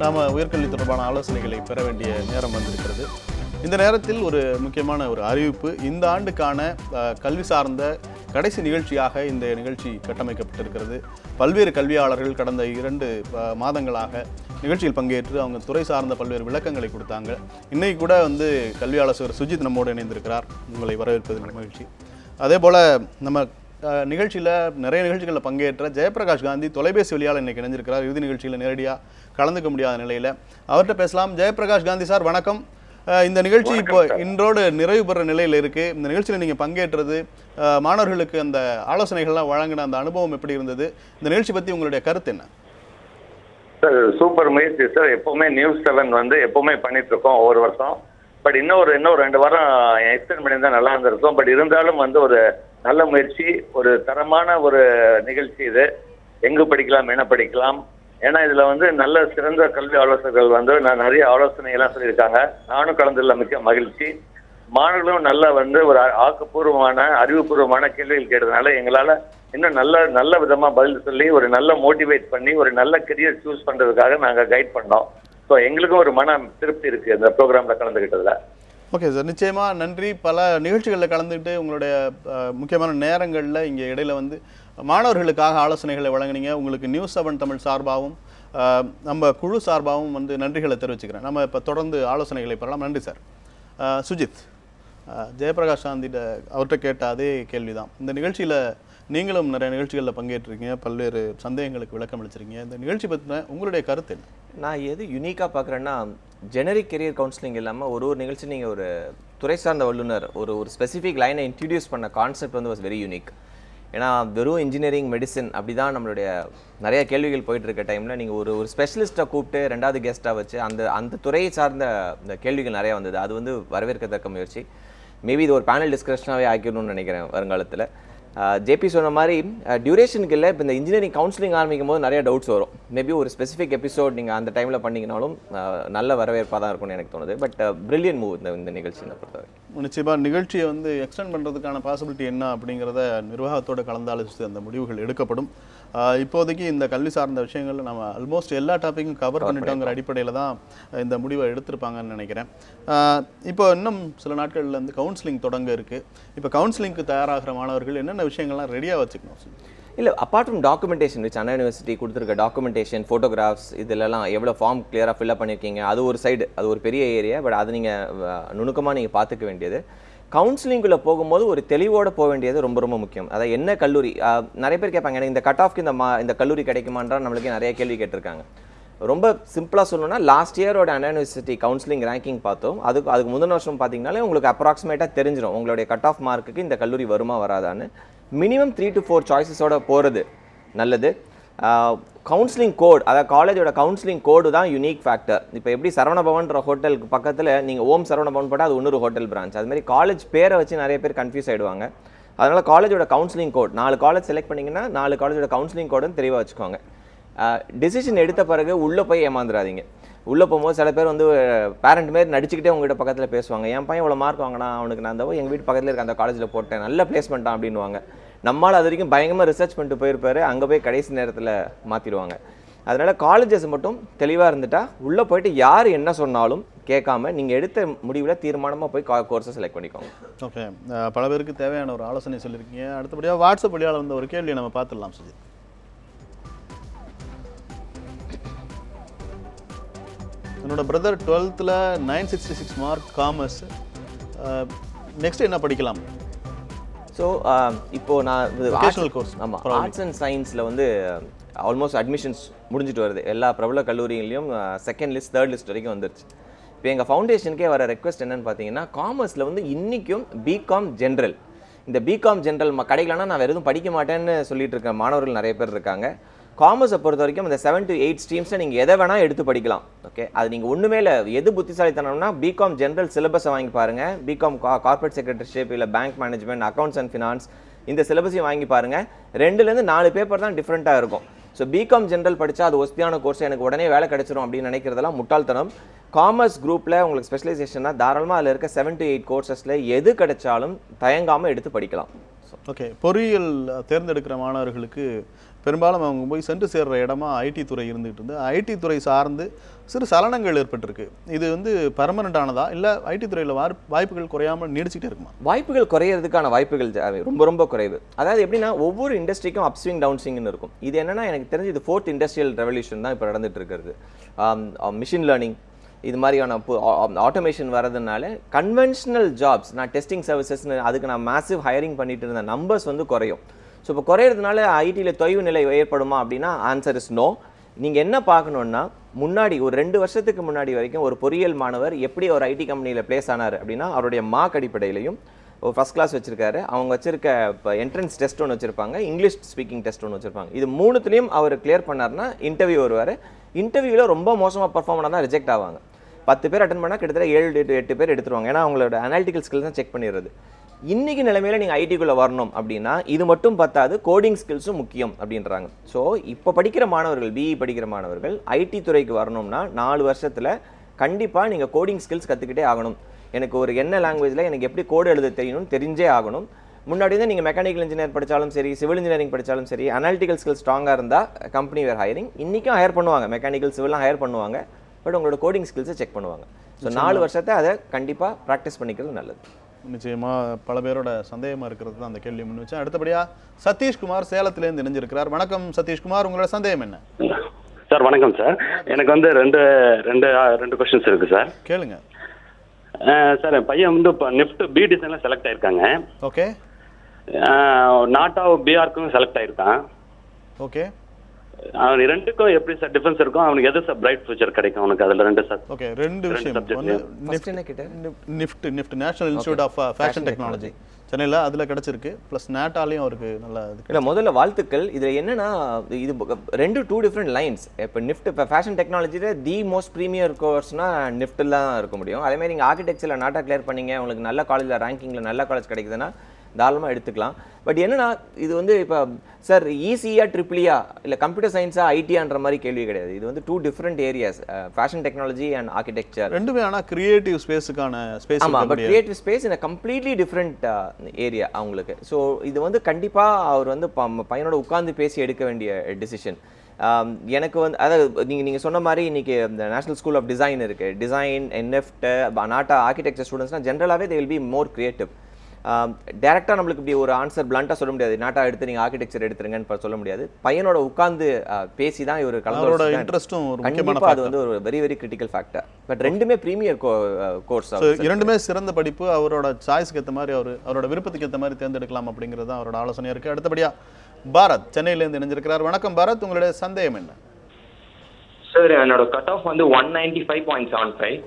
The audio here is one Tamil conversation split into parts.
நாம் உயர்கல்வி தொடர்பான ஆலோசனைகளை பெற வேண்டிய நேரம் வந்திருக்கிறது. இந்த நேரத்தில் ஒரு முக்கியமான ஒரு அறிவிப்பு. இந்த ஆண்டுக்கான கல்வி சார்ந்த கடைசி நிகழ்ச்சியாக இந்த நிகழ்ச்சி கட்டமைக்கப்பட்டிருக்கிறது. பல்வேறு கல்வியாளர்கள் கடந்த 2 மாதங்களாக நிகழ்ச்சியில் பங்கேற்று அவங்க துறை சார்ந்த பல்வேறு விளக்கங்களை கொடுத்தாங்க. இன்றைக்கி கூட கல்வி ஆலோசகர் சுஜித் நம்மோடு இணைந்திருக்கிறார். உங்களை வரவேற்பதில் மகிழ்ச்சி. அதே போல் நம்ம நிகழ்ச்சியில் நிறைய நிகழ்ச்சிகளில் பங்கேற்ற ஜெயபிரகாஷ் காந்தி தொலைபேசி வழியால் இன்றைக்கி இணைஞ்சிருக்கிறார். இறுதி நிகழ்ச்சியில் நேரடியாக கலந்துக்க முடியாத நிலையில் அவர்கிட்ட பேசலாம். ஜெயபிரகாஷ் காந்தி சார், வணக்கம். இந்த நிகழ்ச்சி இப்போ இன்றோடு நிறைவு பெற நிலையில் இருக்குது. இந்த நிகழ்ச்சியில் நீங்கள் பங்கேற்றது, மாணவர்களுக்கு அந்த ஆலோசனைகள்லாம் வழங்கின அந்த அனுபவம் எப்படி இருந்தது? இந்த நிகழ்ச்சி பற்றி உங்களுடைய கருத்து என்ன? சார், சூப்பர் முயற்சி சார். எப்போவுமே நியூஸ் 7 எப்போவுமே பண்ணிட்டு இருக்கோம் ஒவ்வொரு வருஷம். பட் இன்னும் 2 வாரம் எக்ஸ்டெண்ட் பண்ணியிருந்தால் நல்லா இருந்திருக்கும். பட் இருந்தாலும் ஒரு நல்ல முயற்சி, ஒரு தரமான ஒரு நிகழ்ச்சி இது. எங்கு படிக்கலாம், என்ன படிக்கலாம். ஏன்னா இதில் நல்ல சிறந்த கல்வி ஆலோசகர்கள் நான் நிறைய ஆலோசனைகள்லாம் சொல்லியிருக்காங்க. நானும் கலந்துள்ள மிக்க மகிழ்ச்சி. மாணவர்களும் நல்ல ஒரு ஆக்கப்பூர்வமான அறிவுபூர்வமான கேள்விகள் கேட்டதுனால எங்களால் இன்னும் நல்ல விதமாக பதில் சொல்லி ஒரு நல்ல மோட்டிவேட் பண்ணி ஒரு நல்ல கெரியர் சூஸ் பண்ணுறதுக்காக நாங்கள் கைட் பண்ணோம். ஸோ எங்களுக்கும் ஒரு மன திருப்தி இருக்குது இந்த ப்ரோக்ராமில் கலந்துக்கிட்டதில். ஓகே சார், நிச்சயமாக நன்றி. பல நிகழ்ச்சிகளில் கலந்துக்கிட்டு உங்களுடைய முக்கியமான நேரங்களில் இங்கே இடையில மாணவர்களுக்காக ஆலோசனைகளை வழங்கினீங்க. உங்களுக்கு நியூஸ் 7 தமிழ் சார்பாகவும் நம்ம குழு சார்பாகவும் நன்றிகளை தெரிவிச்சுக்கிறேன். நம்ம இப்போ தொடர்ந்து ஆலோசனைகளை பெறலாம். நன்றி சார். சுஜித், ஜெயபிரகாஷ் காந்திட்ட அவர்கிட்ட கேட்ட அதே கேள்வி தான். இந்த நிகழ்ச்சியில் நீங்களும் நிறைய நிகழ்ச்சிகளில் பங்கேற்றிருக்கீங்க, பல்வேறு சந்தேகங்களுக்கு விளக்கம் அளிச்சிருக்கீங்க. இந்த நிகழ்ச்சி பற்றின உங்களுடைய கருத்து என்ன? நான் எது யூனிக்காக பார்க்குறேன்னா, ஜெனரிக் கெரியர் கவுன்சிலிங் இல்லாமல் ஒரு நிகழ்ச்சி நீங்கள் ஒரு துறை சார்ந்த வல்லுநர் ஒரு ஸ்பெசிஃபிக் லைனை இன்ட்ரடியூஸ் பண்ண கான்செப்ட் வாஸ் வெரி யூனிக். ஏன்னா வெறும் இன்ஜினியரிங், மெடிசன் அப்படி தான் நம்மளுடைய நிறைய கேள்விகள் போயிட்டு இருக்க டைமில் நீங்கள் ஒரு ஸ்பெஷலிஸ்ட்டை கூப்பிட்டு 2வது கெஸ்ட்டாக வச்சு அந்த துறையை சார்ந்த இந்த கேள்விகள் நிறையா வந்தது. அது வரவேற்கத்தக்க முயற்சி. மேபி இது ஒரு பேனல் டிஸ்கஷனாகவே ஆக்கிடணும்னு நினைக்கிறேன் வருங்காலத்தில். ஜேபி சொன்ன மாதிரி டியூரேஷனுக்கு இல்லை, இப்போ இந்த இன்ஜினியரிங் கவுன்சிலிங் ஆரம்பிக்கும் போது நிறைய டவுட்ஸ் வரும். மேபி ஒரு ஸ்பெசிஃபிக் எபிசோட் நீங்கள் அந்த டைமில் பண்ணிங்கனாலும் நல்ல வரவேற்பாக தான் இருக்கும்னு எனக்கு தோணுது. பட் பிரில்லியன்ட் மூவ் இந்த நிகழ்ச்சியை பொறுத்தவரை. நிச்சயமாக நிகழ்ச்சியை எக்ஸ்டெண்ட் பண்ணுறதுக்கான பாசிபிலிட்டி என்ன அப்படிங்கிறத நிர்வாகத்தோடு கலந்தாலோசித்து அந்த முடிவுகள் எடுக்கப்படும். இப்போதைக்கு இந்த கல்வி சார்ந்த விஷயங்கள் நம்ம ஆல்மோஸ்ட் எல்லா டாப்பிக்கும் கவர் பண்ணிட்டோங்கிற அடிப்படையில் தான் இந்த முடிவை எடுத்திருப்பாங்கன்னு நினைக்கிறேன். இப்போ இன்னும் சில நாட்களில் கவுன்சிலிங் தொடங்க இருக்குது. இப்போ கவுன்சிலிங்க்கு தயாராகிற மாணவர்கள் என்னென்ன விஷயங்கள்லாம் ரெடியாக வச்சுக்கணும்? இல்லை, apart from documentation which Anna university கொடுத்துருக்க டாக்குமெண்டேஷன், ஃபோட்டோகிராஃப்ஸ், இதெல்லாம் எவ்வளோ ஃபார்ம் கிளியராக ஃபில்அப் பண்ணியிருக்கீங்க, அது ஒரு சைடு, அது ஒரு பெரிய ஏரியா. பட் அது நீங்கள் நுணுக்கமாக நீங்கள் பார்த்துக்க வேண்டியது. கவுன்சிலிங்குள்ளே போகும்போது ஒரு தெளிவோடு போக வேண்டியது ரொம்ப ரொம்ப முக்கியம். அதாவது என்ன கல்லூரி, நிறைய பேர் கேட்பாங்க, எனக்கு இந்த கட் ஆஃப்க்கு இந்த கல்லூரி கிடைக்குமான்றா நம்மளுக்கு நிறைய கேள்வி கேட்டிருக்காங்க. ரொம்ப சிம்பிளாக சொல்லணும்னா, லாஸ்ட் இயரோட அண்ணா யூனிவர்சிட்டி கவுன்சிலிங் ரேங்கிங் பார்த்தோம். அதுக்கு முந்தின வருஷம் பார்த்தீங்கனாலே உங்களுக்கு அப்ராக்சிமேட்டாக தெரிஞ்சிடும் உங்களுடைய கட் ஆஃப் மார்க்குக்கு இந்த கல்லூரி வருமா வராதான்னு. மினிமம் 3 to 4 சாய்ஸஸோட போகிறது நல்லது. கவுன்சிலிங் கோட், அதாவது காலேஜோட கவுன்சிலிங் கோடு தான் யூனிக் ஃபேக்டர். இப்போ எப்படி சரவணபவன்ற ஹோட்டலுக்கு பக்கத்தில் நீங்கள் ஓம் சரவணபவன் போட்டால் அது இன்னொரு ஹோட்டல் பிரான்ச். அதுமாதிரி காலேஜ் பேரை வச்சு நிறைய பேர் கன்ஃபியூஸ் ஆகிடுவாங்க. அதனால் காலேஜோட கவுன்சிலிங் கோட் 4 காலேஜ் செலக்ட் பண்ணிங்கன்னா 4 காலேஜோட கவுன்சிலிங் கோடுன்னு தெளிவாக வச்சுக்கோங்க. டிசிஷன் எடுத்த பிறகு உள்ளே போய் ஏமாந்துடாதீங்க. உள்ளே போகும்போது சில பேர் பேரண்ட் மாரி நடிச்சுக்கிட்டே உங்கள்கிட்ட பக்கத்தில் பேசுவாங்க. என் பையன் இவ்வளோ மார்க் வாங்கினா, அவனுக்கு நான் எங்கள் வீட்டு பக்கத்தில் இருக்க அந்த காலேஜில் போட்டேன், நல்ல பிளேஸ்மெண்ட்டாக அப்படின்வாங்க. நம்மளால் அது வரைக்கும் பயங்கரமாக ரிசர்ச் பண்ணிட்டு போயிருப்பாரு, அங்கே போய் கடைசி நேரத்தில் மாற்றிடுவாங்க. அதனால் காலேஜஸ் மட்டும் தெளிவாக இருந்துட்டா உள்ளே போயிட்டு யார் என்ன சொன்னாலும் கேட்காம நீங்கள் எடுத்த முடிவில் தீர்மானமாக போய் கோர்ஸை செலக்ட் பண்ணிக்கோங்க. ஓகே, பல பேருக்கு தேவையான ஒரு ஆலோசனை சொல்லியிருக்கீங்க. அடுத்தபடியாக வாட்ஸ்அப் வழியால் ஒரு கேள்வியை நம்ம பார்த்துடலாம். சுஜித், என்னோட brother 12th 966 mark, commerce. Next என்ன படிக்கலாம்? ஸோ இப்போது நான் கோர்ஸ், ஆமாம், ஆர்ட்ஸ் அண்ட் சயின்ஸில் ஆல்மோஸ்ட் அட்மிஷன்ஸ் முடிஞ்சிட்டு வருது. எல்லா பிரபல கல்லூரிகளையும் 2nd லிஸ்ட் 3rd லிஸ்ட் வரைக்கும் வந்துருச்சு. இப்போ எங்கள் ஃபவுண்டேஷனுக்கே வர ரெக்வஸ்ட் என்னென்னு பார்த்தீங்கன்னா, காமர்ஸில் இன்றைக்கும் பிகாம் ஜென்ரல், இந்த பிகாம் ஜென்ரல் கிடைக்கலன்னா நான் வேறு எதுவும் படிக்க மாட்டேன்னு சொல்லிட்டு இருக்க மாணவர்கள் நிறைய பேர் இருக்காங்க. காமர்ஸை பொறுத்த வரைக்கும் இந்த 7 to 8 ஸ்ட்ரீம்ஸில் நீங்கள் எதை வேணால் எடுத்து படிக்கலாம். ஓகே, அது நீங்கள் ஒன்றுமே இல்லை. எது புத்திசாலித்தனம்னா பிகாம் ஜென்ரல் சிலபஸை வாங்கி பாருங்கள். பிகாம் கார்பரேட் செக்ரட்டரிஷிப், இல்லை bank management, accounts and finance, இந்த சிலபஸையும் வாங்கி பாருங்கள். 2லேருந்து 4 பேப்பர் தான் டிஃப்ரெண்ட்டாக இருக்கும். ஸோ பிகாம் ஜென்ரல் படித்தா அது ஒஸ்தியான கோர்ஸ், எனக்கு உடனே வேலை கிடைச்சிரும் அப்படின்னு நினைக்கிறதெல்லாம் முட்டாள்தனம். காமர்ஸ் குரூப்பில் உங்களுக்கு ஸ்பெஷலைசேஷன்னா தாராளமாக அதில் இருக்க 7 to 8 கோர்சஸில் எது கிடைச்சாலும் தயங்காமல் எடுத்து படிக்கலாம். ஓகே, பொறியியல் தேர்ந்தெடுக்கிற மாணவர்களுக்கு பெரும்பாலும் அவங்க போய் சென்று சேர்ற இடமா ஐடி துறை இருந்துகிட்டு இருந்து ஐடி துறை சார்ந்து சிறு சலனங்கள் ஏற்பட்டிருக்கு. இது வந்து பர்மனண்ட் ஆனதா இல்லை ஐடி துறையில் வாய்ப்புகள் குறையாமல் நீடிச்சுட்டே இருக்குமா? வாய்ப்புகள் குறையிறதுக்கான வாய்ப்புகள் ரொம்ப ரொம்ப குறைவு. அதாவது எப்படின்னா ஒவ்வொரு இண்டஸ்ட்ரிக்கும் அப்ஸ்விங் டவுன் ஸ்விங்னு இருக்கும். இது என்னன்னா எனக்கு தெரிஞ்சு இது 4th இண்டஸ்ட்ரியல் ரெவல்யூஷன் தான் இப்போ நடந்துட்டு இருக்கிறது. மிஷின் லேர்னிங் இது மாதிரியான ஆட்டோமேஷன் வரதுனால கன்வென்ஷனல் ஜாப்ஸ், நான் டெஸ்டிங் சர்வீசஸ்னு அதுக்கு நான் மேசிவ் ஹையரிங் பண்ணிட்டு இருந்த நம்பர்ஸ் வந்து குறையும். ஸோ இப்போ குறையிறதுனால ஐடியில் தொய்வு நிலை ஏற்படுமா அப்படின்னா ஆன்சர் இஸ் நோ. நீங்கள் என்ன பார்க்கணுன்னா முன்னாடி ஒரு 2 வருஷத்துக்கு முன்னாடி வரைக்கும் ஒரு பொறியியல் மாணவர் எப்படி ஒரு ஐடி கம்பெனியில் பிளேஸ் ஆனார் அப்படின்னா அவருடைய மார்க் அடிப்படையிலையும் ஒரு ஃபஸ்ட் கிளாஸ் வச்சிருக்காரு, அவங்க வச்சிருக்க இப்போ என்ட்ரன்ஸ் டெஸ்ட் ஒன்று வச்சிருப்பாங்க, இங்கிலீஷ் ஸ்பீக்கிங் டெஸ்ட் ஒன்று வச்சிருப்பாங்க. இது 3த்துலேயும் அவர் கிளியர் பண்ணார்னா இன்டர்வியூ வருவார். இன்டர்வியூவில் ரொம்ப மோசமாக பர்ஃபார்ம் பண்ணால் தான் ரிஜெக்ட் ஆவாங்க. 10 பேர் அட்டன் பண்ணால் கிட்டத்தட்ட 7-8 பேர் எடுத்துருவாங்க. ஏன்னா அவங்களோட அனாலிட்டிக்கல் ஸ்கில்ஸ் தான் செக் பண்ணிடுறது. இன்றைக்கி நிலைமையில நீங்கள் ஐடிக்குள்ளே வரணும் அப்படின்னா இது மட்டும் பத்தாது, கோடிங் ஸ்கில்ஸும் முக்கியம் அப்படின்றாங்க. ஸோ இப்போ படிக்கிற மாணவர்கள், பிஇ படிக்கிற மாணவர்கள் ஐடி துறைக்கு வரணும்னா 4 வருஷத்தில் கண்டிப்பாக நீங்கள் கோடிங் ஸ்கில்ஸ் கற்றுக்கிட்டே ஆகணும். எனக்கு ஒரு என்ன லாங்குவேஜில் எனக்கு எப்படி கோடு எழுத தெரியணும்னு தெரிஞ்சே ஆகணும். முன்னாடி தான் நீங்கள் மெக்கானிக்கல் இன்ஜினியர் படித்தாலும் சரி, சிவில் இன்ஜினியரிங் படித்தாலும் சரி, அனாலிட்டிக்கல் ஸ்கில்ஸ் ஸ்ட்ராங்காக இருந்தால் கம்பெனி வேர் ஹையரிங். இன்றைக்கும் ஹையர் பண்ணுவாங்க, மெக்கானிக்கல் சிவில்லாம் ஹையர் பண்ணுவாங்க. பட் உங்களோட கோடிங் ஸ்கில்ஸை செக் பண்ணுவாங்க. ஸோ 4 வருஷத்தை அதை கண்டிப்பாக ப்ராக்டிஸ் பண்ணிக்கிறது நல்லது. நிச்சயமாக பல பேரோட சந்தேகமாக இருக்கிறது தான் அந்த கேள்வி முன் வச்சேன். அடுத்தபடியாக சதீஷ்குமார் சேலத்திலேருந்து இணைஞ்சிருக்கிறார். வணக்கம் சதீஷ்குமார், உங்களோட சந்தேகம் என்ன? சார் வணக்கம் சார். எனக்கு வந்து ரெண்டு கொஸ்டின்ஸ் இருக்குது சார். கேளுங்க சார். என் பையன் வந்து இப்போ நிஃப்ட் பி டிசைனில் செலக்ட் ஆயிருக்காங்க. ஓகே. நாட்டா பிஆர்க்கும் செலக்ட் ஆயிருக்கான். ஓகே. அவன் ரெண்டுக்கும் எப்படி சார் டிஃபரன்ஸ் இருக்கும்? அவனுக்கு எது சார் பிரைட் ஃபியூச்சர் கிடைக்கும் அவனுக்கு அதில் ரெண்டு சார்? ஓகே, ரெண்டு விஷயம். ஒன்று NIFT national institute of fashion technology சென்னையில் அதில் கிடச்சிருக்கு. ப்ளஸ் நேட்டாலையும் அவருக்கு நல்லா இல்லை. முதல்ல வாழ்த்துக்கள். இதில் என்னன்னா இது 2 டிஃப்ரெண்ட் லைன்ஸ். இப்போ நிஃப்ட் இப்போ ஃபேஷன் டெக்னாலஜியில் தி மோஸ்ட் ப்ரீமியர் கோர்ஸ்னால் நிஃப்ட்டில் தான் இருக்க முடியும். அதேமாதிரி நீங்கள் ஆர்கிடெக்சரில் நாட்டாக கிளியர் பண்ணீங்க, உங்களுக்கு நல்ல காலேஜில் ரேங்கிங்கில் நல்ல காலேஜ் கிடைக்குதுன்னா தாராளமாக எடுத்துக்கலாம். பட் என்னன்னா இது வந்து இப்போ சார் ஈஸியா ட்ரிபிளியா இல்லை கம்ப்யூட்டர் சயின்ஸா ஐடியான்ற மாதிரி கேள்வி கிடையாது. இது வந்து 2 different areas, fashion technology and architecture. ரெண்டுமே ஆனால் கிரியேட்டிவ் ஸ்பேஸுக்கான ஸ்பேஸ். ஆமாம், but creative space in completely different area அவங்களுக்கு. ஸோ இது வந்து கண்டிப்பாக அவர் வந்து பையனோட உட்கார்ந்து பேசி எடுக்க வேண்டிய டிசிஷன். எனக்கு வந்து அதாவது நீங்கள் சொன்ன மாதிரி இன்றைக்கி இந்த நேஷனல் ஸ்கூல் ஆஃப் டிசைன் இருக்குது. டிசைன், என்எஃப்ட், நாட்டா ஆர்கிடெக்சர் ஸ்டூடெண்ட்ஸ்னால் ஜென்ரலாகவே they will be more creative. டேரெக்டாக நம்மளுக்கு இப்படி ஒரு ஆன்சர் பிளண்ட்டாக சொல்ல முடியாது. நாட்டா எடுத்து நீங்கள் ஆர்கிடெக்சர் எடுத்துருங்கன்னு சொல்ல முடியாது. பையனோட உட்காந்து பேசி தான் இவர் கலந்து இன்ட்ரெஸ்ட்டும் கண்டிப்பாக அது வந்து ஒரு very very critical factor. But ரெண்டுமே ப்ரீமியர் கோர்ஸ், இரண்டுமே சிறந்த படிப்பு. அவரோட சாய்ஸ்க்கு ஏற்ற மாதிரி அவரோட விருப்பத்துக்கு ஏற்ற மாதிரி தேர்ந்தெடுக்கலாம் அப்படிங்கிறது தான் அவரோட ஆலோசனையாக இருக்குது. அடுத்தபடியாக பாரத் சென்னையிலேருந்து இணைஞ்சிருக்கிறார். வணக்கம் பாரத், உங்களுடைய சந்தேகம் என்ன? சார் என்னோட கட் ஆஃப் வந்து 195.75.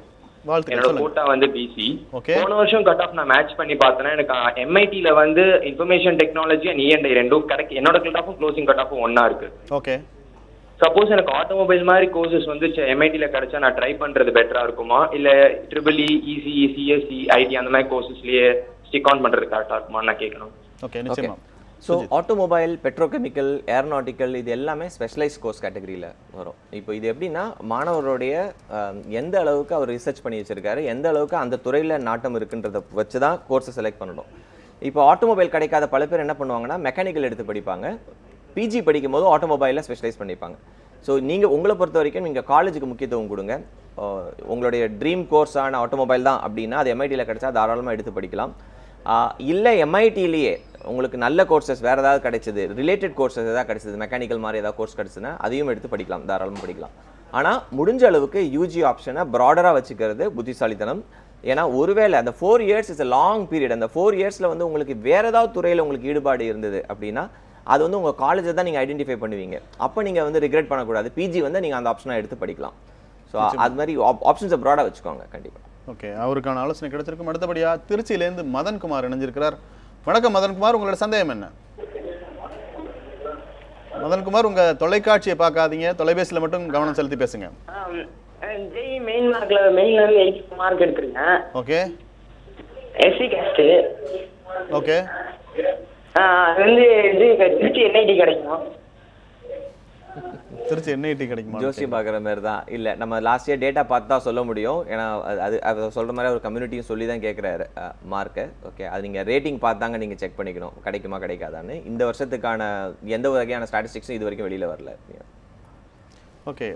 என்னோட கோட்டா வந்து பிசி. போன வருஷம் கட் ஆஃப் நான் மேட்ச் பண்ணி பார்த்தேன்னா எனக்கு எம்ஐடில வந்து இன்ஃபர்மேஷன் டெக்னாலஜி அண்ட் இஎன்ஐ ரெண்டும் கிடைக்கும். என்னோட கட் ஆஃபும் க்ளோசிங் கட் ஆஃபும் ஒன்னா இருக்கு. ஓகே. சப்போஸ் எனக்கு ஆட்டோமொபைல் மாதிரி கோர்சஸ் வந்து எம்ஐடில கிடைச்சா நான் ட்ரை பண்றது பெட்டரா இருக்குமா, இல்ல ட்ரிபிள் இசிஇ, சிஎஸ்சி, ஐடி அந்த மாதிரி கோர்சஸ்லயே ஸ்டிக் ஆன் பண்றது கரெக்டா இருக்குமா நான் கேட்கணும். ஓகே, நிச்சயமா. ஸோ ஆட்டோமொபைல், பெட்ரோகெமிக்கல், ஏரோநாட்டிக்கல் இது எல்லாமே ஸ்பெஷலைஸ் கோர்ஸ் கேட்டகரியில் வரும். இப்போ இது எப்படின்னா மாணவருடைய எந்த அளவுக்கு அவர் ரிசர்ச் பண்ணி வச்சிருக்காரு, எந்த அளவுக்கு அந்த துறையில் நாட்டம் இருக்குன்றதை வச்சு தான் கோர்ஸை செலக்ட் பண்ணணும். இப்போ ஆட்டோமொபைல் கிடைக்காத பல பேர் என்ன பண்ணுவாங்கன்னா மெக்கானிக்கல் எடுத்து படிப்பாங்க. பிஜி படிக்கும் போது ஆட்டோமொபைலில் ஸ்பெஷலைஸ் பண்ணிப்பாங்க. ஸோ நீங்கள் உங்களை பொறுத்த வரைக்கும் நீங்கள் காலேஜுக்கு முக்கியத்துவம் கொடுங்க. உங்களுடைய ட்ரீம் கோர்ஸான ஆட்டோமொபைல் தான் அப்படின்னா அது எம்ஐடியில் கிடைச்சா தாராளமாக எடுத்து படிக்கலாம். இல்லை எம்ஐடிலேயே உங்களுக்கு நல்ல கோர்சஸ் வேறு ஏதாவது கிடைச்சது, ரிலேட்டட் கோர்சஸ் ஏதாவது கிடைச்சது, மெக்கானிக்கல் மாதிரி ஏதாவது கோர்ஸ் கிடைச்சதுன்னா அதையும் எடுத்து படிக்கலாம், தாராளமாக படிக்கலாம். ஆனால் முடிஞ்ச அளவுக்கு யூஜி ஆப்ஷனை ப்ராடராக வச்சுக்கிறது புத்திசாலித்தனம். ஏன்னா ஒருவேளை அந்த 4 years is a long period. அந்த 4 yearsல வந்து உங்களுக்கு வேறு ஏதாவது துறையில் உங்களுக்கு ஈடுபாடு இருந்தது அப்படின்னா அது வந்து உங்கள் காலேஜை தான் நீங்கள் ஐடென்டிஃபை பண்ணுவீங்க. அப்போ நீங்கள் வந்து ரிக்ரெட் பண்ணக்கூடாது. பிஜி வந்து நீங்கள் அந்த ஆப்ஷனை எடுத்து படிக்கலாம். ஸோ அது மாதிரி ஆப்ஷன்ஸை ப்ராடாக வச்சுக்கோங்க கண்டிப்பாக. ஓகே, அவருக்கான ஆலோசனை கிடைச்சிருக்கும். அடுத்தபடியாக திருச்சியிலேருந்து மதன்குமார் இணைஞ்சிருக்கிறார். வணக்கம் மதன்குமார், உங்களோட சந்தேகம் என்ன? மதன்குமார், உங்க தொலைக்காட்சியை பார்க்காதீங்க, தொலைபேசியில் மட்டும் கவனம் செலுத்தி பேசுங்க. ஜெய் மெயின் மார்க்ல மெயின்ல இருந்து 80 மார்க் எடுத்துருக்கேன். ஓகே. SC caste. ஓகே. அது வந்து இது திருச்சி என்ஐடி கிடைக்கும். திருச்சி NIT கிடைக்குமா? ஜோசியம் பார்க்குற மாதிரி தான். இல்லை, நம்ம லாஸ்ட் இயர் டேட்டா பார்த்து தான் சொல்ல முடியும். ஏன்னா அது சொல்கிற மாதிரி ஒரு கம்யூனிட்டியும் சொல்லி தான் கேட்குறாரு மார்க்கு. ஓகே, அது நீங்கள் ரேட்டிங் பார்த்தாங்க நீங்கள் செக் பண்ணிக்கணும் கிடைக்குமா கிடைக்காதான்னு. இந்த வருஷத்துக்கான எந்த வகையான ஸ்டாட்டிஸ்டிக்ஸும் இது வரைக்கும் வெளியில் வரல. ஓகே,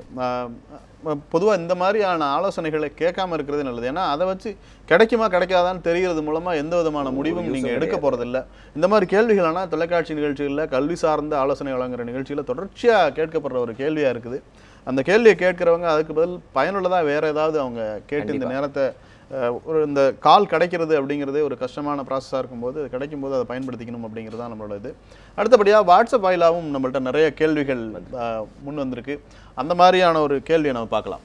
பொதுவாக இந்த மாதிரியான ஆலோசனைகளை கேட்காம இருக்கிறது நல்லது. ஏன்னா அதை வச்சு கிடைக்குமா கிடைக்காதான்னு தெரிகிறது மூலமாக எந்த விதமான முடிவும் நீங்கள் எடுக்க போகிறதில்ல. இந்த மாதிரி கேள்விகளானால் தொலைக்காட்சி நிகழ்ச்சிகளில் கல்வி சார்ந்த ஆலோசனை வழங்குகிற நிகழ்ச்சியில் தொடர்ச்சியாக கேட்கப்படுற ஒரு கேள்வியாக இருக்குது. அந்த கேள்வியை கேட்குறவங்க அதுக்கு பதில் பயனுள்ளதாக வேறு ஏதாவது அவங்க கேட்டு இந்த நேரத்தை ஒரு இந்த கால் கிடைக்கிறது அப்படிங்கிறதே ஒரு கஷ்டமான ப்ராசஸாக இருக்கும்போது அது கிடைக்கும்போது அதை பயன்படுத்திக்கணும் அப்படிங்கிறது தான் நம்மளோட இது. அடுத்தபடியாக வாட்ஸ்அப் வாயிலாகவும் நம்மள்ட்ட நிறைய கேள்விகள் முன் வந்திருக்கு. அந்த மாதிரியான ஒரு கேள்வியை நம்ம பார்க்கலாம்.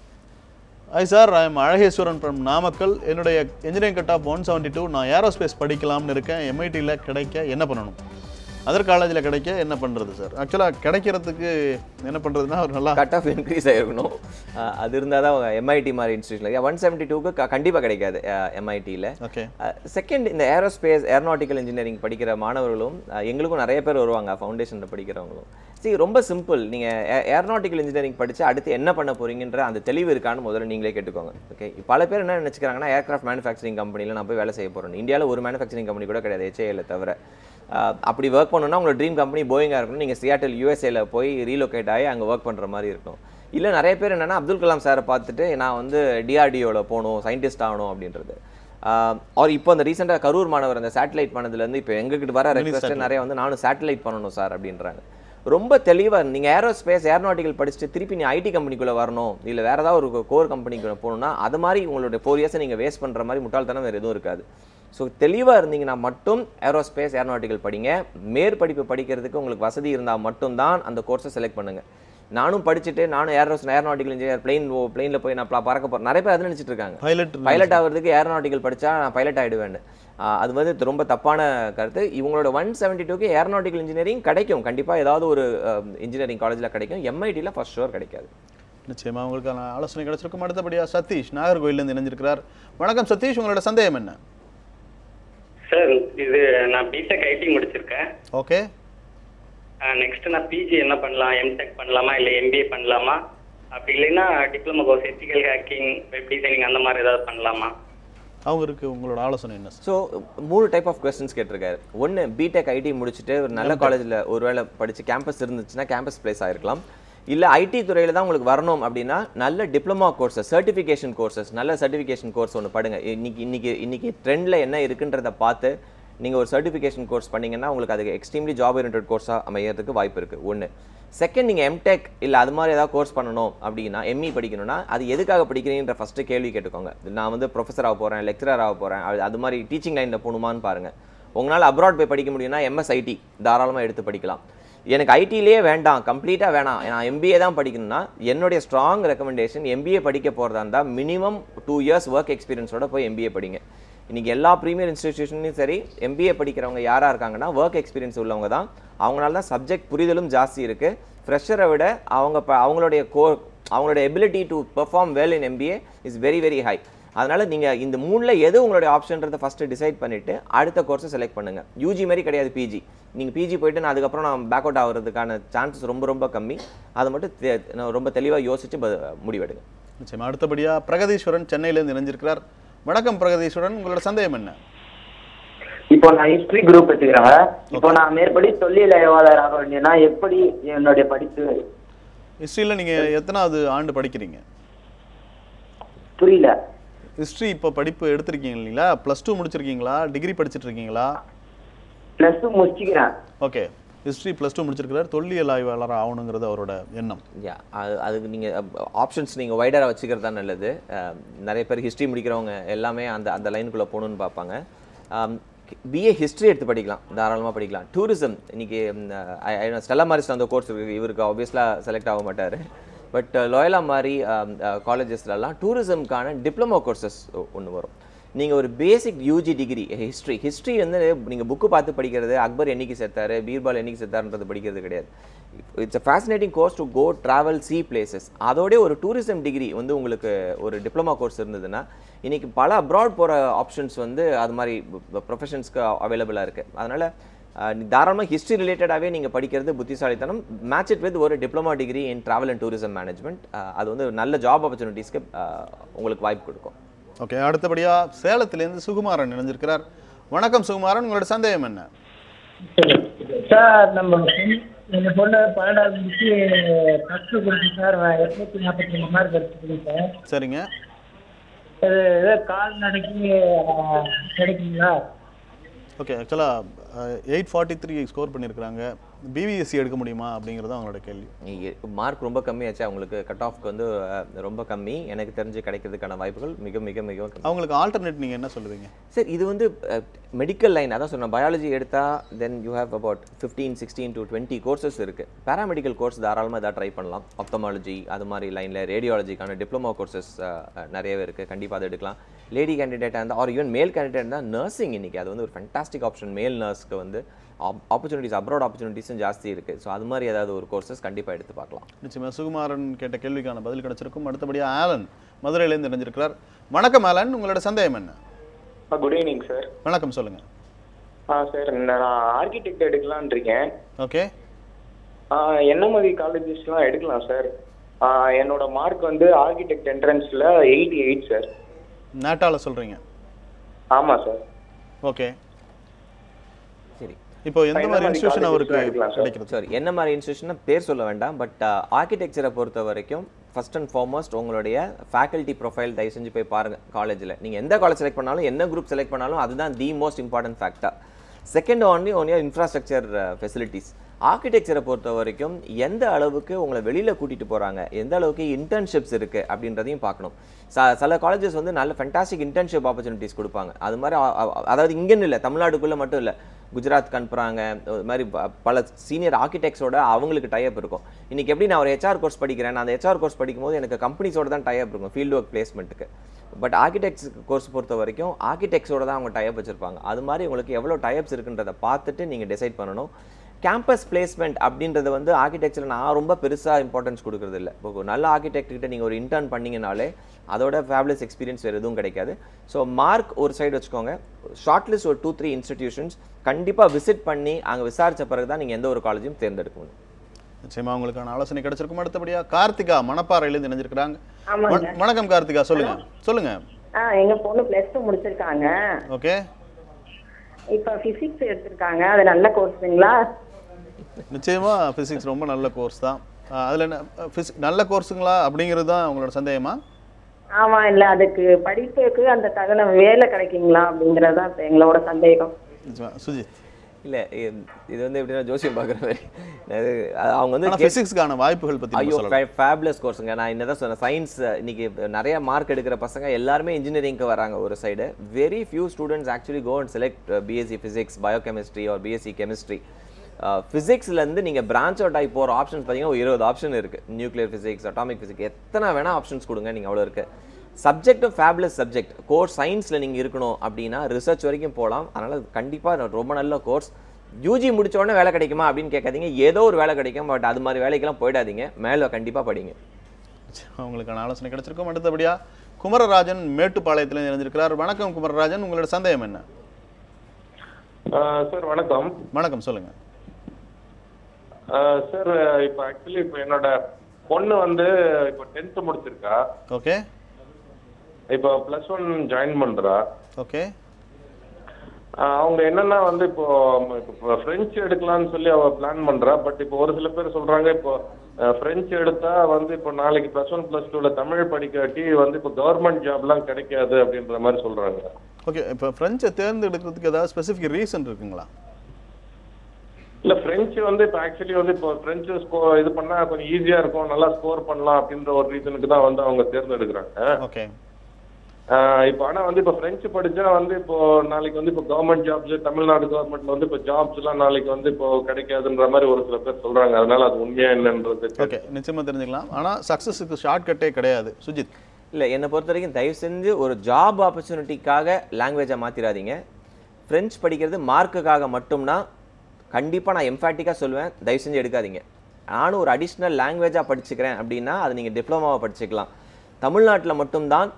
Hi sir, I am Alageswaran from Namakkal. என்னுடைய இன்ஜினியரிங் கட் ஆஃப் 172. நான் ஏரோஸ்பேஸ் படிக்கலாம்னு இருக்கேன். MITயில் கிடைக்க என்ன பண்ணணும்? அதர் காலேஜில் கிடைக்க என்ன பண்ணுறது சார்? ஆக்சுவலாக கிடைக்கிறதுக்கு என்ன பண்ணுறதுன்னா ஒரு நல்லா கட் ஆஃப் இன்க்ரீஸ் ஆகிருக்கணும். அது இருந்தால் தான் MIT மாதிரி இன்ஸ்டியூஷனில் 172க்கு கண்டிப்பாக கிடைக்காது MITயில். ஓகே. செகண்ட், இந்த ஏரோநாட்டிக்கல் இன்ஜினியரிங் படிக்கிற மாணவர்களும் எங்களுக்கும் நிறைய பேர் வருவாங்க, ஃபவுண்டேஷனில் படிக்கிறவங்களும். சரி, ரொம்ப சிம்பிள். நீங்கள் ஏரோநாட்டிக்கல் இன்ஜினியரிங் படித்து அடுத்து என்ன பண்ண போகிறீங்கன்ற அந்த தெளிவு இருக்கான்னு முதல்ல நீங்களே கேட்டுக்கோங்க. ஓகே, பல பேர் என்ன நினச்சிக்கிறாங்கன்னா ஏர்க்ராஃப்ட் மேனுஃபேக்சரிங் கம்பெனியில் நான் போய் வேலை செய்ய போகிறேன். இந்தியாவில் ஒரு மேனுஃபேக்சரிங் கம்பெனி கூட கிடையாது HAL தவிர. அப்படி ஒர்க் பண்ணணும்னா உங்களோட ட்ரீம் கம்பெனி போயிங்காக இருக்கணும். நீங்கள் சியாட்டில் USAவில் போய் ரீலோகேட் ஆகி அங்கே ஒர்க் பண்ணுற மாதிரி இருக்கணும். இல்லை, நிறைய பேர் என்னென்னா அப்துல் கலாம் சாரை பார்த்துட்டு நான் வந்து DRDOவில் போகணும், சயின்டிஸ்ட் ஆகணும் அப்படின்றது. அவர் இப்போ அந்த ரீசெண்டாக கரூர் மாணவர் அந்த சேட்டலைட் பண்ணதுலேருந்து இப்போ எங்ககிட்ட வர ரெக்வஸ்ட்டு நிறைய வந்து நானும் சேட்டலைட் பண்ணணும் சார் அப்படின்றாங்க. ரொம்ப தெளிவாக நீங்கள் ஏரோநாட்டிக்கல் படிச்சுட்டு திருப்பி நீ IT கம்பெனிக்குள்ளே வரணும், இல்லை வேறு ஏதாவது ஒரு கோர் கம்பெனிக்குள்ளே போகணுன்னா அது மாதிரி உங்களுடைய 4 இயர்ஸை நீங்கள் வேஸ்ட் பண்ணுற மாதிரி முட்டாள்தனம் வேறு எதுவும் இருக்காது. ஸோ தெளிவாக இருந்தீங்கன்னா மட்டும் ஏரோநாட்டிக்கல் படிங்க. மேற்படிப்பு படிக்கிறதுக்கு உங்களுக்கு வசதி இருந்தால் மட்டும்தான் அந்த கோர்ஸை செலக்ட் பண்ணுங்கள். நானும் படிச்சுட்டு நானும் ஏரோநாட்டிக்கல் இன்ஜினியர் பிளெயினில் போய் நான் பறக்க போகிறேன். நிறைய பேர் அதை நினச்சிட்டு இருக்காங்க. பைலட் ஆகிறதுக்கு ஏரோநாட்டிக்கல் படித்தா நான் பைலட் ஆகிடுவேன். அது வந்து ரொம்ப தப்பான கருத்து. இவங்களோட 172க்கு ஏரோநாட்டிக்கல் இன்ஜினியரிங் கிடைக்கும், கண்டிப்பாக ஏதாவது ஒரு இன்ஜினியரிங் காலேஜில் கிடைக்கும். MITயில் ஃபர்ஸ்ட் ஷோர் கிடைக்காது. நிச்சயமாக உங்களுக்கான ஆலோசனை கிடைச்சிருக்கும். அடுத்தபடியாக சதீஷ் நாகர்கோயிலேருந்து இணைஞ்சிருக்கிறார். வணக்கம் சதீஷ், உங்களோட சந்தேகம் என்ன? சார், இது நான் பிடெக் IT முடிச்சிருக்கேன். ஓகே. நெக்ஸ்ட் நான் PG என்ன பண்ணலாம்? MTech பண்ணலாமா இல்லை MBA பண்ணலாமா? அப்படி இல்லைன்னா diploma course ethical hacking, web designing அந்த மாதிரி ஏதாவது பண்ணலாமா? அவங்களுக்கு உங்களோட ஆலோசனை என்ன? ஸோ 3 டைப் ஆஃப் கொஸ்டின்ஸ் கேட்டிருக்காரு. ஒன்று, பிடெக் IT முடிச்சுட்டு ஒரு நல்ல காலேஜில் ஒரு வேளை படித்து கேம்பஸ் இருந்துச்சுன்னா கேம்பஸ் பிளேஸ் ஆகிருக்கலாம். இல்லை IT துறையில் தான் உங்களுக்கு வரணும் அப்படின்னா நல்ல டிப்ளமா கோர்ஸஸ், சர்டிஃபிகேஷன் கோர்சஸ், நல்ல சர்டிஃபிகேஷன் கோர்ஸ் ஒன்று படுங்க. இன்னைக்கு ட்ரெண்டில் என்ன இருக்குன்றதை பார்த்து நீங்கள் ஒரு சர்டிஃபிகேஷன் கோர்ஸ் பண்ணிங்கன்னா உங்களுக்கு அதுக்கு எக்ஸ்ட்ரீம்லி ஜாப் ஓரியன்டட் கோர்ஸாக அமையறதுக்கு வாய்ப்பு இருக்குது. ஒன்று. செகண்ட், நீங்கள் MTech இல்லை அது மாதிரி ஏதாவது கோர்ஸ் பண்ணணும் அப்படின்னா, ME படிக்கணும்னா அது எதுக்காக படிக்கிறீங்கன்ற ஃபஸ்ட்டு கேள்வி கேட்டுக்கோங்க. நான் வந்து ப்ரொஃபஸர் ஆக போகிறேன், லெக்சரர் ஆக போகிறேன், அது மாதிரி டீச்சிங் லைனில் போகணுமான்னு பாருங்கள். உங்களால் அப்ராட் போய் படிக்க முடியும்னா MS IT தாராளமாக எடுத்து படிக்கலாம். எனக்கு ஐடியிலே வேண்டாம், கம்ப்ளீட்டாக வேணாம், நான் MBA தான் படிக்கணும்னா என்னுடைய ஸ்ட்ராங் ரெக்கமெண்டேஷன் MBA படிக்க போகிறதா இருந்தால் மினிமம் 2 இயர்ஸ் ஒர்க் எக்ஸ்பீரியன்ஸோட போய் MBA படிங்க. இன்றைக்கி எல்லா ப்ரீமியர் இன்ஸ்டிடியூஷன்லையும் சரி MBA படிக்கிறவங்க யாராக இருக்காங்கன்னா ஒர்க் எக்ஸ்பீரியன்ஸ் உள்ளவங்க தான். அவங்களால தான் சப்ஜெக்ட் புரிதலும் ஜாஸ்தி இருக்குது. ஃப்ரெஷரை விட அவங்களுடைய ability to perform well in MBA is very very high. அதனால் நீங்கள் இந்த 3ல் எது உங்களுடைய ஆப்ஷன்றதை ஃபஸ்ட்டு டிசைட் பண்ணிவிட்டு அடுத்த கோர்ஸை செலக்ட் பண்ணுங்கள். UG மாதிரி கிடையாது PG. நீங்கள் PG போய்ட்டு நான் அதுக்கப்புறம் நான் பேக் அவுட் ஆகிறதுக்கான சான்சஸ் ரொம்ப ரொம்ப கம்மி. அதை மட்டும் ரொம்ப தெளிவாக யோசித்து முடிவெடுங்க. நிச்சயமாக. அடுத்தபடியாக பிரகதீஸ்வரன் சென்னையிலேருந்து இணைஞ்சிருக்கிறார். வணக்கம் பிரகதீஸ்வரன், உங்களோட சந்தேகம் என்ன? இப்போ நான் ஹிஸ்டரி குரூப் எடுத்துக்கிறேன். இப்போ நான் மேற்படி தொழில் ஆய்வாளர் ஆக வேண்டியனா எப்படி என்னுடைய படிப்பு? ஹிஸ்டரியில் நீங்கள் எத்தனாவது ஆண்டு படிக்கிறீங்க? புரியல. ஹிஸ்ட்ரி இப்போ படிப்பு எடுத்திருக்கீங்க இல்லைங்களா? +2 முடிச்சிருக்கீங்களா? டிகிரி படிச்சுட்டு இருக்கீங்களா? +2 முடிச்சிக்கிறேன். ஓகே. ஹிஸ்ட்ரி +2 முடிச்சிருக்கிறார். தொல்லியல் ஆய்வாளர் ஆகணுங்கிறது அவரோட எண்ணம். அதுக்கு நீங்கள் ஆப்ஷன்ஸ் நீங்கள் வைடராக வச்சுக்கிறது தான் நல்லது. நிறைய பேர் ஹிஸ்ட்ரி முடிக்கிறவங்க எல்லாமே அந்த லைனுக்குள்ளே போகணுன்னு பார்ப்பாங்க. BA ஹிஸ்ட்ரி எடுத்து படிக்கலாம், தாராளமாக படிக்கலாம். டூரிசம் இன்னைக்கு ஸ்டெல்லா மாரிஸ் அந்த கோர்ஸ் இருக்குது. இவருக்கு ஆப்வியஸ்லாக செலக்ட் ஆக மாட்டார். பட் லோயலா மாதிரி காலேஜஸ்லாம் டூரிசம்க்கான டிப்ளமோ கோர்சஸ் ஒன்று வரும். நீங்கள் ஒரு பேசிக் UG டிகிரி ஹிஸ்ட்ரி வந்து நீங்கள் புக்கு பார்த்து படிக்கிறது, அக்பர் என்னைக்கு செத்தார், பீர்பால் என்னைக்கு செத்தார்ன்றது படிக்கிறது கிடையாது. It's a fascinating course to go travel see places. அதோட ஒரு டூரிசம் டிகிரி வந்து உங்களுக்கு ஒரு டிப்ளமா கோர்ஸ் இருந்ததுன்னா இன்றைக்கி பல அப்ராட் போகிற ஆப்ஷன்ஸ் வந்து அது மாதிரி ப்ரொஃபஷன்ஸ்க்கு அவைலபிளாக இருக்குது. அதனால் தாராளமாக ஹிஸ்ட்ரி ரிலேட்டடாகவே நீங்கள் படிக்கிறது புத்திசாலித்தனம். மேட்ச் இட் வித் ஒரு diploma degree in travel and tourism management. அது வந்து நல்ல ஜாப் ஆப்பர்ச்சுனிட்டிஸ்க்கு உங்களுக்கு வாய்ப்பு கொடுக்கும். ஓகே, அடுத்தபடியாக சேலத்திலேருந்து சுகுமாரன் இணைஞ்சிருக்கிறார். வணக்கம் சுகுமாரன், உங்களோட சந்தேகம் என்ன? சார், நம்ம எங்கள் பொண்ணு 12வது முடிச்சு +2 கொடுத்து சார் 242 மார்க் எடுத்துக்கணும் சார். சரிங்க. அது ஏதோ கால்நடைக்கு கிடைக்குங்களா? ஓகே, ஆக்சுவலாக 843 ஸ்கோர் பண்ணியிருக்கிறாங்க. பிபிஎஸ்சி எடுக்க முடியுமா அப்படிங்கிறது அவங்களோட கேள்வி. மார்க் ரொம்ப கம்மியாச்சு அவங்களுக்கு, கட் ஆஃப்க்கு வந்து ரொம்ப கம்மி. எனக்கு தெரிஞ்சு கிடைக்கிறதுக்கான வாய்ப்புகள் மிக மிக மிக கம்மி. அவங்களுக்கு ஆல்டர்னேட் நீங்கள் என்ன சொல்லுவீங்க? சார், இது வந்து மெடிக்கல் லைன், அதான் சொன்னேன். பயாலஜி எடுத்தால் then you have about 15, 16 to 20 courses இருக்குது. பேராமெடிக்கல் கோர்ஸ் தாராளமாக எதாவது ட்ரை பண்ணலாம். ஆப்தமாலஜி அது மாதிரி லைனில் ரேடியாலஜிக்கான டிப்ளமோ கோர்சஸ் நிறையவே இருக்குது. கண்டிப்பாக அதை எடுக்கலாம். லேடி கேண்டிடேட்டாக இருந்தால் ஆர் ஈவன் மேல் கேண்டிடேட் இருந்தால் நர்சிங் இன்றைக்கி அது வந்து ஒரு ஃபேண்டாஸ்டிக் ஆப்ஷன். மேல் நர்ஸ்க்கு வந்து ஆப்பர்ச்சுனிட்டிஸ், அப்ராட் ஆப்பர்ச்சுனிட்டிஸும் ஜாஸ்தி இருக்குது. ஸோ அது மாதிரி ஏதாவது ஒரு கோர்சஸ் கண்டிப்பாக எடுத்து பார்க்கலாம். நிச்சயமாக சுகுமாரன் கேட்ட கேள்விக்கான பதில் கிடைச்சிருக்கும். அடுத்தபடியாக ஆலன் மதுரையிலேருந்து இணைஞ்சிருக்கிறார். வணக்கம் ஆலன், உங்களோட சந்தேகம் என்ன? Good evening sir. வணக்கம், சொல்லுங்கள். சார், நான் ஆர்கிடெக்ட் எடுக்கலான் இருக்கேன். ஓகே. என்ன மாதிரி காலேஜஸ்லாம் எடுக்கலாம் சார்? என்னோட மார்க் வந்து ஆர்கிடெக்ட் என்ட்ரன்ஸில் 88 சார். நேட்டாவில் சொல்கிறீங்க? ஆமாம் சார். ஓகே, சரி. இப்போ எந்த மாதிரி இன்ஸ்டிடியூஷன் அவருக்கு கிடைக்கிறது? சார், என்ன மாதிரி இன்ஸ்டிடியூஷன் பேர் சொல்ல வேண்டாம். பட் ஆர்கிடெக்சரை பொறுத்த வரைக்கும் ஃபர்ஸ்ட் அண்ட் ஃபார்மோஸ்ட் உங்களுடைய ஃபேக்கல்ட்டி ப்ரொஃபைல் தயவு செஞ்சு போய் பாருங்கள். காலேஜில் நீங்கள் எந்த காலேஜ் செலக்ட் பண்ணாலும், என்ன குரூப் செலக்ட் பண்ணாலும், அதுதான் the most important factor. Second only infrastructure facilities. ஆர்கிடெக்சரை பொறுத்த வரைக்கும் எந்த அளவுக்கு உங்களை வெளியில் கூட்டிகிட்டு போகிறாங்க, எந்த அளவுக்கு இன்டர்ன்ஷிப்ஸ் இருக்குது அப்படின்றதையும் பார்க்கணும். சில காலேஜஸ் வந்து நல்ல ஃபென்டாஸ்டிக் இன்டர்ன்ஷிப் ஆப்பர்ச்சுனிட்டிஸ் கொடுப்பாங்க. அது மாதிரி அதாவது இங்கேன்னு இல்லை, தமிழ்நாடுக்குள்ளே மட்டும் இல்லை, குஜராத்துக்கு அனுப்புகிறாங்க. இது மாதிரி பல சீனியர் ஆர்கிடெக்ட்ஸோட அவங்களுக்கு டைப் இருக்கும். இன்றைக்கி எப்படி நான் ஒரு ஹெச்ஆர் கோர்ஸ் படிக்கிறேன், அந்த ஹெச்ஆர் கோர்ஸ் படிக்கும்போது எனக்கு கம்பெனிஸோட தான் டைப் இருக்கும் ஃபீல்டு ஒர்க் பிளேஸ்மெண்ட்டுக்கு. பட் ஆர்கிடெக்ட்ஸ் கோர்ஸ் பொறுத்த வரைக்கும் ஆர்கிடெக்ட்ஸோட தான் அவங்க டைப் வச்சுருப்பாங்க. அது மாதிரி உங்களுக்கு எவ்வளோ டைப்ஸ் இருக்குன்றதை பார்த்துட்டு நீங்கள் டிசைட் பண்ணணும். கேம்பஸ் பிளேஸ்மெண்ட் அப்படின்றது வந்து ஆர்கிடெக்சர் நான் ரொம்ப பெருசாக இம்பார்ட்டன்ஸ் கொடுக்குறது இல்லை. இப்போ நல்ல ஆர்கிடெக்ட்கிட்ட நீங்கள் ஒரு இன்டர்ன் பண்ணிங்கனாலே அதோட ஃபேப்லஸ் எக்ஸ்பீரியன்ஸ் வேறு எதுவும் கிடைக்காது. ஸோ மார்க் ஒரு சைடு வச்சுக்கோங்க. ஷார்ட் லிஸ்ட் ஒரு 2-3 இன்ஸ்டிடியூஷன்ஸ் கண்டிப்பாக விசிட் பண்ணி அங்கே விசாரித்த பிறகு தான் நீங்கள் எந்த ஒரு காலேஜும் தேர்ந்தெடுக்கணும். நிச்சயமாக உங்களுக்கான ஆலோசனை கிடைச்சிருக்கும். அடுத்தபடியாக கார்த்திகா மணப்பாறையிலேருந்து இணைஞ்சிருக்கிறாங்க. வணக்கம் கார்த்திகா, சொல்லுங்க. சொல்லுங்க. எங்க பொண்ணு +2 முடிச்சிருக்காங்க. ஓகே. இப்போ பிசிக்ஸ் எடுத்திருக்காங்க. அது நல்ல கோர்ஸுங்களா? நிச்சயமா பிசிக்ஸ் ரொம்ப நல்ல கோர்ஸ் தான். அதில் என்ன நல்ல கோர்ஸுங்களா அப்படிங்கிறது தான் உங்களோட சந்தேகமா? ஆமா, இல்லை அதுக்கு படிப்புக்கு அந்த தகுந்த வேலை கிடைக்குங்களா அப்படிங்கிறது தான் எங்களோட சந்தேகம். சுஜித்? இல்லை, இது வந்து எப்படின்னா ஜோசியம் பார்க்குற மாதிரி அவங்க வந்து ஃபிசிக்ஸ்க்கான வாய்ப்புகள் பற்றி ஐயோ ஃபேப்லஸ் கோர்ஸுங்க. நான் என்ன தான் சொன்னேன், சயின்ஸ் இன்னைக்கு நிறைய மார்க் எடுக்கிற பசங்க எல்லாருமே இன்ஜினியரிங்க்கு வராங்க ஒரு side. Very few students actually go and select BSc physics, biochemistry or BSc chemistry. ஃபிசிக்ஸ்லேருந்து நீங்கள் பிரான்ச் அவுட் ஆகி போகிற ஆப்ஷன்ஸ் பார்த்தீங்கன்னா 20 ஆப்ஷன் இருக்குது. நியூக்ளியர் ஃபிசிக்ஸ், அட்டாமிக் ஃபிசிக்ஸ், எத்தனை வேணால் ஆப்ஷன்ஸ் கொடுங்க, நீங்கள் அவ்வளோ இருக்குது. சப்ஜெக்டும் ஃபேப்லஸ் சப்ஜெக்ட். கோர்ஸ் சயின்ஸில் நீங்கள் இருக்கணும் அப்படின்னா ரிசர்ச் வரைக்கும் போகலாம். அதனால் கண்டிப்பாக ரொம்ப நல்ல கோர்ஸ். யூஜி முடிச்ச உடனே வேலை கிடைக்குமா அப்படின்னு கேட்காதீங்க. ஏதோ ஒரு வேலை கிடைக்கும். பட் அது மாதிரி வேலைக்கெல்லாம் போயிடாதீங்க. மேலே கண்டிப்பாக படிங்க. உங்களுக்கான ஆலோசனை கிடைச்சிருக்கும். அடுத்தபடியாக குமரராஜன் மேட்டுப்பாளையத்தில் இணைஞ்சிருக்கிறார். வணக்கம் குமரராஜன், உங்களோட சந்தேகம் என்ன? சார் வணக்கம். வணக்கம், சொல்லுங்கள். சார், இப்போ ஆக்சுவலி இப்போ என்னோட பொண்ணு வந்து இப்போ 10th முடிச்சிருக்கா. ஓகே. இப்போ +1 ஜாயின் பண்றா. ஓகே. அவங்க என்னன்னா வந்து இப்போ பிரெஞ்சு எடுக்கலாம்னு சொல்லி அவ பிளான் பண்றா. பட் இப்போ ஒரு சில பேர் சொல்றாங்க இப்போ பிரெஞ்சு எடுத்தா வந்து இப்போ நாளைக்கு +1 +2ல தமிழ் படிக்காட்டி வந்து இப்போ கவர்மெண்ட் ஜாப்லாம் கிடைக்காது அப்படின்ற மாதிரி சொல்றாங்க. ஓகே, இப்போ ஃப்ரெஞ்சை தேர்ந்தெடுக்கிறதுக்கு ஏதாவது ஸ்பெசிஃபிக் ரீசன் இருக்குங்களா? இல்ல, பிரெஞ்சு வந்து இப்போ ஆக்சுவலி வந்து இப்போ பிரெஞ்சு இது பண்ணா கொஞ்சம் ஈஸியா இருக்கும், நல்லா ஸ்கோர் பண்ணலாம் அப்படின்ற ஒரு ரீசனுக்கு தான் வந்து அவங்க தேர்ந்தெடுக்கிறாங்க. ஓகே. இப்போ ஆனா வந்து இப்போ பிரெஞ்சு படிச்சா வந்து இப்போ நாளைக்கு வந்து இப்போ கவர்மெண்ட் ஜாப்ஸ், தமிழ்நாடு கவர்மெண்ட்ல வந்து இப்போ ஜாப்ஸ் எல்லாம் நாளைக்கு வந்து இப்போ கிடைக்காதுன்ற மாதிரி ஒரு சில பேர் சொல்றாங்க. அதனால அது உண்மையா என்னன்றது ஓகே நிச்சயமா தெரிஞ்சுக்கலாம். ஆனா சக்சஸுக்கு ஷார்ட் கட்டே கிடையாது. சுஜித்? இல்லை, என்னை பொறுத்த வரைக்கும் தயவு செஞ்சு ஒரு ஜாப் ஆப்பர்ச்சுனிட்டிக்காக லாங்குவேஜை மாற்றிடாதீங்க. ஃப்ரெஞ்ச் படிக்கிறது மார்க்குக்காக மட்டும்னா கண்டிப்பாக நான் எம்ஃபேட்டிக்காக சொல்லுவேன், தயவு செஞ்சு எடுக்காதீங்க. நானும் ஒரு அடிஷ்னல் லாங்குவேஜாக படிச்சுக்கிறேன் அப்படின்னா அது நீங்கள் டிப்ளமாவை படிச்சுக்கலாம். தமிழ்நாட்டில் மட்டும்தான்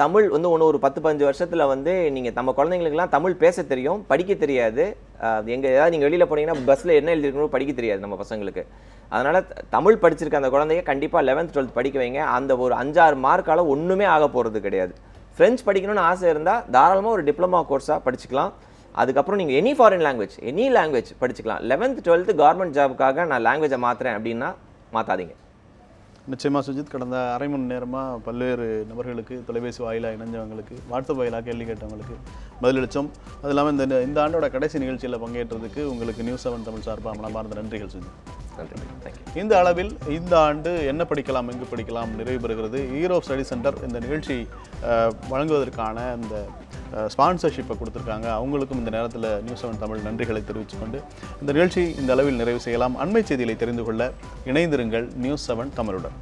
தமிழ் வந்து ஒன்று ஒரு 10-15 வருஷத்தில் வந்து நீங்கள் நம்ம குழந்தைங்களுக்குலாம் தமிழ் பேச தெரியும், படிக்க தெரியாது. ஏதாவது நீங்கள் வெளியில் போனீங்கன்னா பஸ்ஸில் என்ன எழுதிருக்கணும் படிக்க தெரியாது நம்ம பசங்களுக்கு. அதனால் தமிழ் படிச்சிருக்க அந்த குழந்தைய கண்டிப்பாக 11th 12th படிக்க வைங்க. அந்த ஒரு 5-6 மார்க்கால் ஒன்றுமே ஆக போகிறது கிடையாது. ஃப்ரெஞ்ச் படிக்கணும்னு ஆசை இருந்தால் தாராளமாக ஒரு டிப்ளமா கோர்ஸாக படிச்சுக்கலாம். அதுக்கப்புறம் நீங்கள் any foreign language, any language படிச்சுக்கலாம். 11th 12th கவர்மெண்ட் ஜாபுக்காக நான் லாங்குவேஜை மாற்றுறேன் அப்படின்னா மாற்றாதீங்க. நிச்சயமாக சுஜித், கடந்த அரை மணி நேரமாக பல்வேறு நபர்களுக்கு, தொலைபேசி வாயிலாக இணைஞ்சவங்களுக்கு, வாட்ஸ்அப் வாயிலாக கேள்வி கேட்டவங்களுக்கு பதிலளித்தோம். அது இல்லாமல் இந்த ஆண்டோட கடைசி நிகழ்ச்சியில் பங்கேற்றதுக்கு உங்களுக்கு நியூஸ் 7 தமிழ் சார்பாக மனமார்ந்த நன்றிகள் சுஜித். நன்றி. தேங்க்யூ. இந்த அளவில் இந்த ஆண்டு என்ன படிக்கலாம் எங்கு படிக்கலாம் நிறைவு பெறுகிறது. ஈரோப் ஸ்டடி சென்டர் இந்த நிகழ்ச்சி வழங்குவதற்கான இந்த ஸ்பான்சர்ஷிப்பை கொடுத்துருக்காங்க. அவங்களுக்கும் இந்த நேரத்தில் நியூஸ் 7 தமிழ் நன்றிகளை தெரிவித்துக்கொண்டு இந்த நிகழ்ச்சி இந்த அளவில் நிறைவு செய்யலாம். அண்மை செய்திகளை தெரிந்து கொள்ள இணைந்திருங்கள் நியூஸ் 7 தமிழுடன்.